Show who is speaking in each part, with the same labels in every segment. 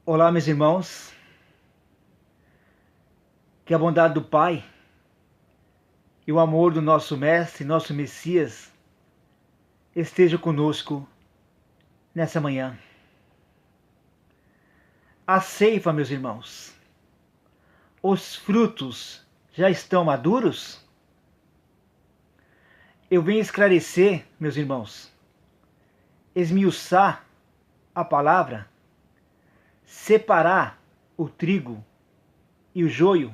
Speaker 1: Olá, meus irmãos, que a bondade do Pai e o amor do nosso Mestre, nosso Messias, esteja conosco nessa manhã. A ceifa, meus irmãos, os frutos já estão maduros? Eu venho esclarecer, meus irmãos, esmiuçar a palavra, separar o trigo e o joio,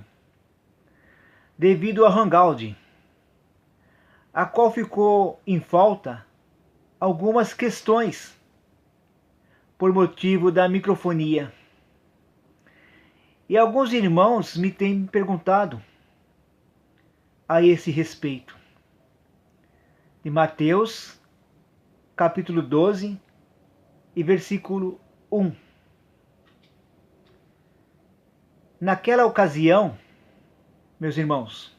Speaker 1: devido ao hangout, a qual ficou em falta algumas questões por motivo da microfonia. E alguns irmãos me têm perguntado a esse respeito. De Mateus, capítulo 12 e versículo 1. Naquela ocasião, meus irmãos,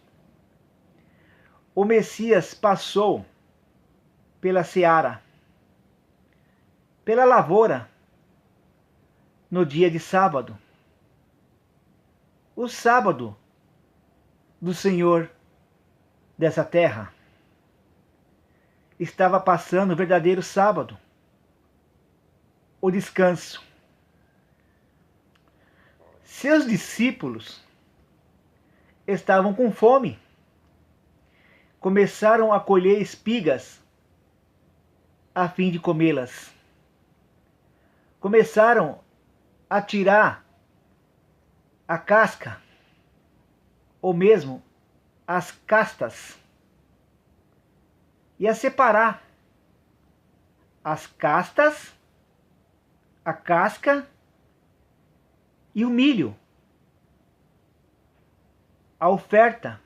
Speaker 1: o Messias passou pela seara, pela lavoura, no dia de sábado. O sábado do Senhor dessa terra. Estava passando o verdadeiro sábado, o descanso. Seus discípulos estavam com fome. Começaram a colher espigas a fim de comê-las. Começaram a tirar a casca, ou mesmo as castas, e a separar as castas, a casca e o milho, a oferta,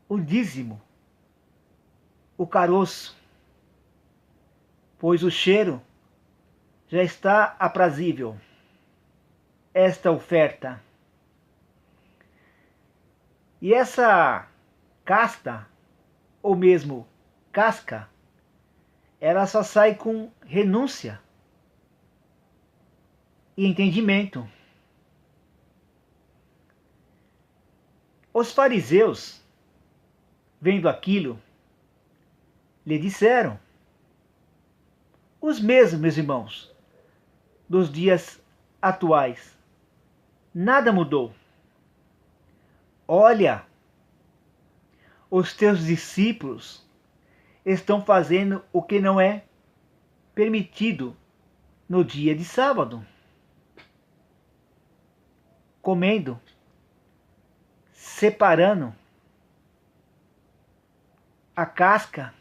Speaker 1: o dízimo, o caroço, pois o cheiro já está aprazível, esta oferta. E essa casta, ou mesmo casca, ela só sai com renúncia e entendimento. Os fariseus, vendo aquilo, lhe disseram, os mesmos, meus irmãos, dos dias atuais, nada mudou. Olha, os teus discípulos estão fazendo o que não é permitido no dia de sábado. Comendo, separando a casca,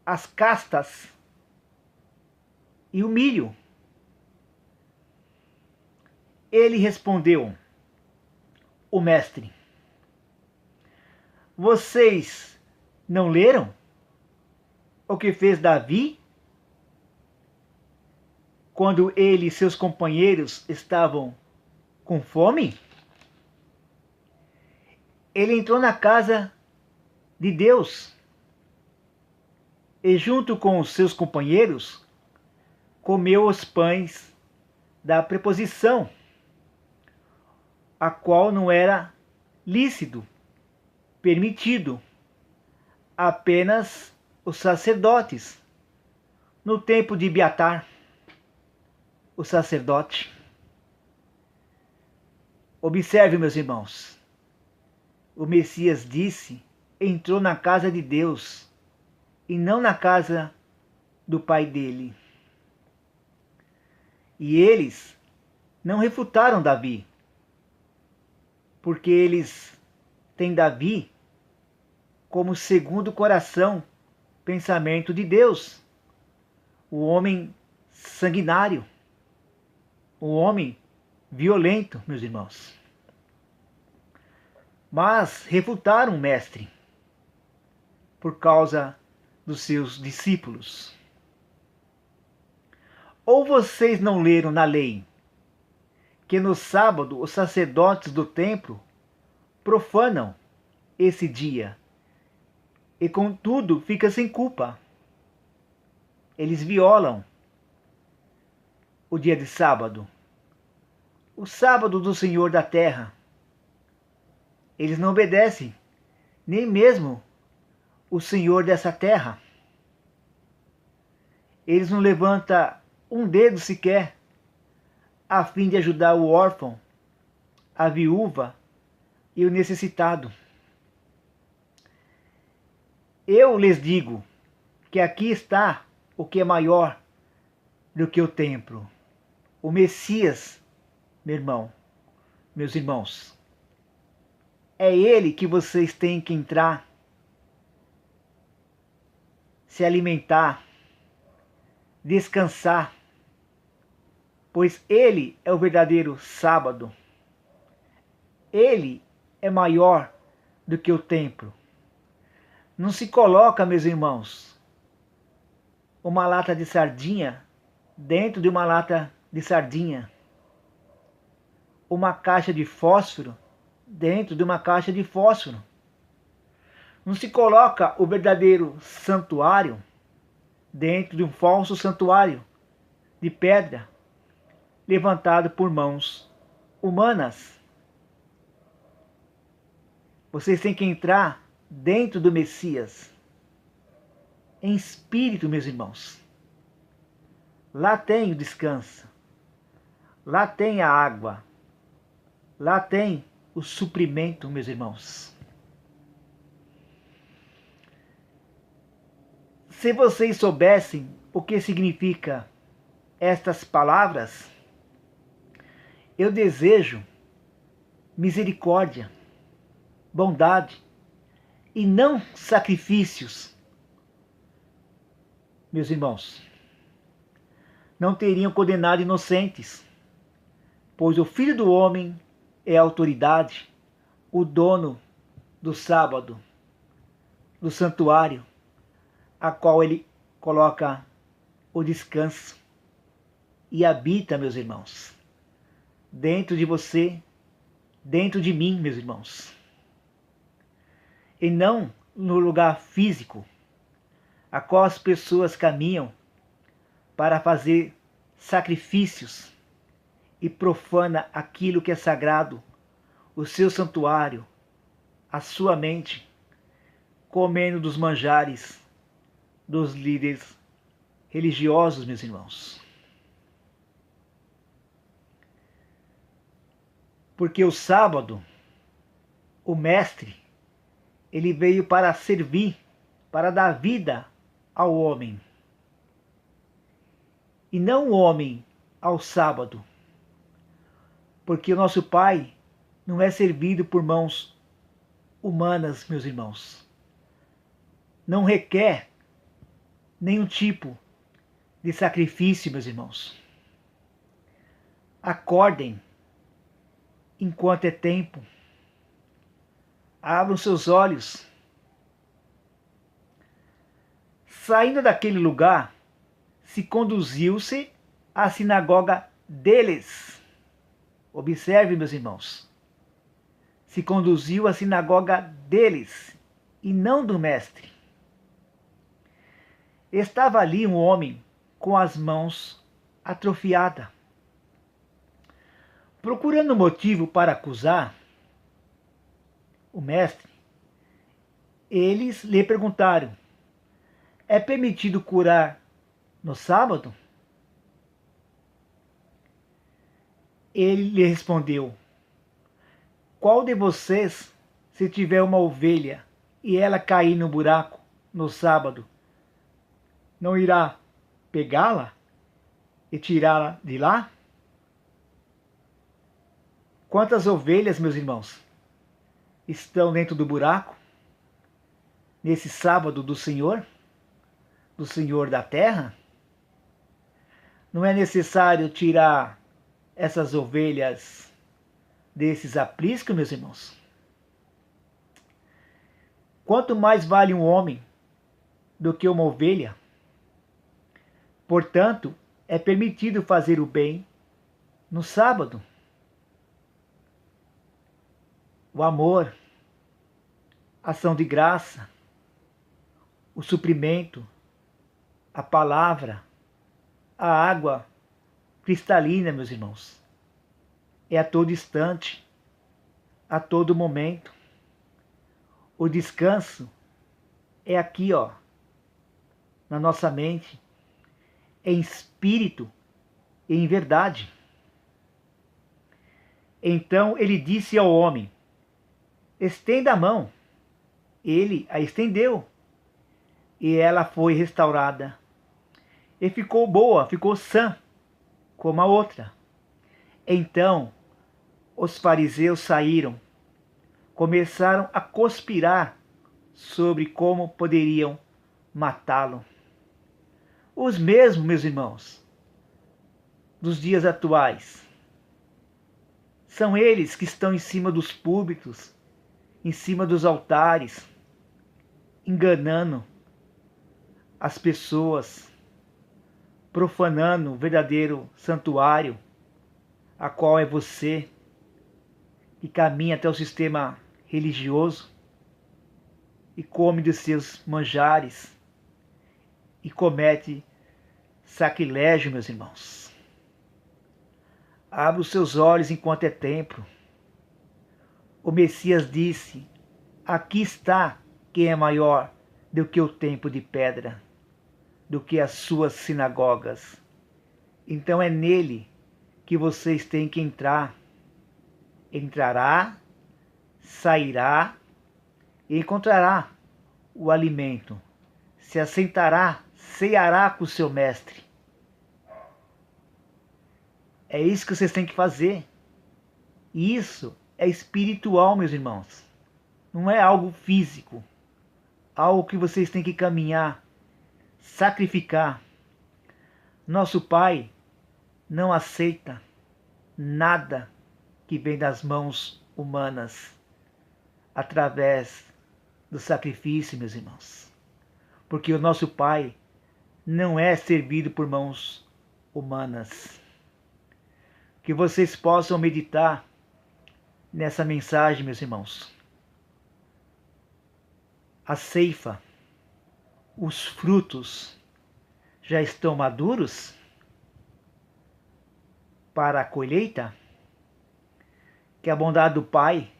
Speaker 1: as castas e o milho. Ele respondeu, o mestre, vocês não leram o que fez Davi quando ele e seus companheiros estavam com fome? Ele entrou na casa de Deus e, junto com os seus companheiros, comeu os pães da preposição, a qual não era lícito, permitido, apenas os sacerdotes, no tempo de Abiatar, o sacerdote. Observe, meus irmãos, o Messias disse, entrou na casa de Deus e não na casa do pai dele. E eles não refutaram Davi, porque eles têm Davi como segundo coração, pensamento de Deus, o homem sanguinário, o homem violento, meus irmãos. Mas refutaram o mestre por causa dos seus discípulos. Ou vocês não leram na lei que no sábado os sacerdotes do templo profanam esse dia e contudo fica sem culpa? Eles violam o dia de sábado, o sábado do Senhor da terra. Eles não obedecem, nem mesmo o Senhor dessa terra. Eles não levantam um dedo sequer a fim de ajudar o órfão, a viúva e o necessitado. Eu lhes digo que aqui está o que é maior do que o templo, o Messias, meu irmão, meus irmãos. É ele que vocês têm que entrar, se alimentar, descansar, pois ele é o verdadeiro sábado. Ele é maior do que o templo. Não se coloca, meus irmãos, uma lata de sardinha dentro de uma lata de sardinha, uma caixa de fósforo dentro de uma caixa de fósforo. Não se coloca o verdadeiro santuário dentro de um falso santuário de pedra levantado por mãos humanas. Vocês têm que entrar dentro do Messias, em espírito, meus irmãos. Lá tem o descanso, lá tem a água, lá tem o suprimento, meus irmãos. Se vocês soubessem o que significa estas palavras, eu desejo misericórdia, bondade e não sacrifícios, meus irmãos. Não teriam condenado inocentes, pois o Filho do Homem é a autoridade, o dono do sábado, do santuário, a qual ele coloca o descanso e habita, meus irmãos, dentro de você, dentro de mim, meus irmãos. E não no lugar físico, a qual as pessoas caminham para fazer sacrifícios e profana aquilo que é sagrado, o seu santuário, a sua mente, comendo dos manjares dos líderes religiosos, meus irmãos. Porque o sábado, o mestre, ele veio para servir, para dar vida ao homem. E não o homem ao sábado. Porque o nosso Pai não é servido por mãos humanas, meus irmãos. Não requer nenhum tipo de sacrifício, meus irmãos. Acordem enquanto é tempo. Abram seus olhos. Saindo daquele lugar, se conduziu-se à sinagoga deles. Observe, meus irmãos. Se conduziu à sinagoga deles e não do mestre. Estava ali um homem com as mãos atrofiadas. Procurando motivo para acusar o mestre, eles lhe perguntaram: é permitido curar no sábado? Ele lhe respondeu: qual de vocês, se tiver uma ovelha e ela cair no buraco no sábado, não irá pegá-la e tirá-la de lá? Quantas ovelhas, meus irmãos, estão dentro do buraco nesse sábado do Senhor da terra? Não é necessário tirar essas ovelhas desses apriscos, meus irmãos? Quanto mais vale um homem do que uma ovelha? Portanto, é permitido fazer o bem no sábado. O amor, a ação de graça, o suprimento, a palavra, a água cristalina, meus irmãos. É a todo instante, a todo momento. O descanso é aqui, ó, na nossa mente, em espírito e em verdade. Então ele disse ao homem: estenda a mão. Ele a estendeu, e ela foi restaurada. E ficou boa, ficou sã, como a outra. Então os fariseus saíram, começaram a conspirar sobre como poderiam matá-lo. Os mesmos, meus irmãos, dos dias atuais. São eles que estão em cima dos púlpitos, em cima dos altares, enganando as pessoas, profanando o verdadeiro santuário, a qual é você, que caminha até o sistema religioso e come dos seus manjares e comete sacrilégio, meus irmãos. Abra os seus olhos enquanto é tempo. O Messias disse: aqui está quem é maior do que o templo de pedra, do que as suas sinagogas. Então é nele que vocês têm que entrar. Entrará, sairá e encontrará o alimento. Se assentará, ceará com o seu mestre. É isso que vocês têm que fazer. Isso é espiritual, meus irmãos. Não é algo físico. Algo que vocês têm que caminhar, sacrificar. Nosso Pai não aceita nada que vem das mãos humanas através do sacrifício, meus irmãos. Porque o nosso Pai não é servido por mãos humanas. Que vocês possam meditar nessa mensagem, meus irmãos. A ceifa, os frutos já estão maduros para a colheita? Que a bondade do Pai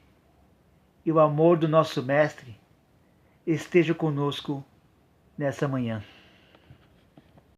Speaker 1: e o amor do nosso Mestre esteja conosco nessa manhã.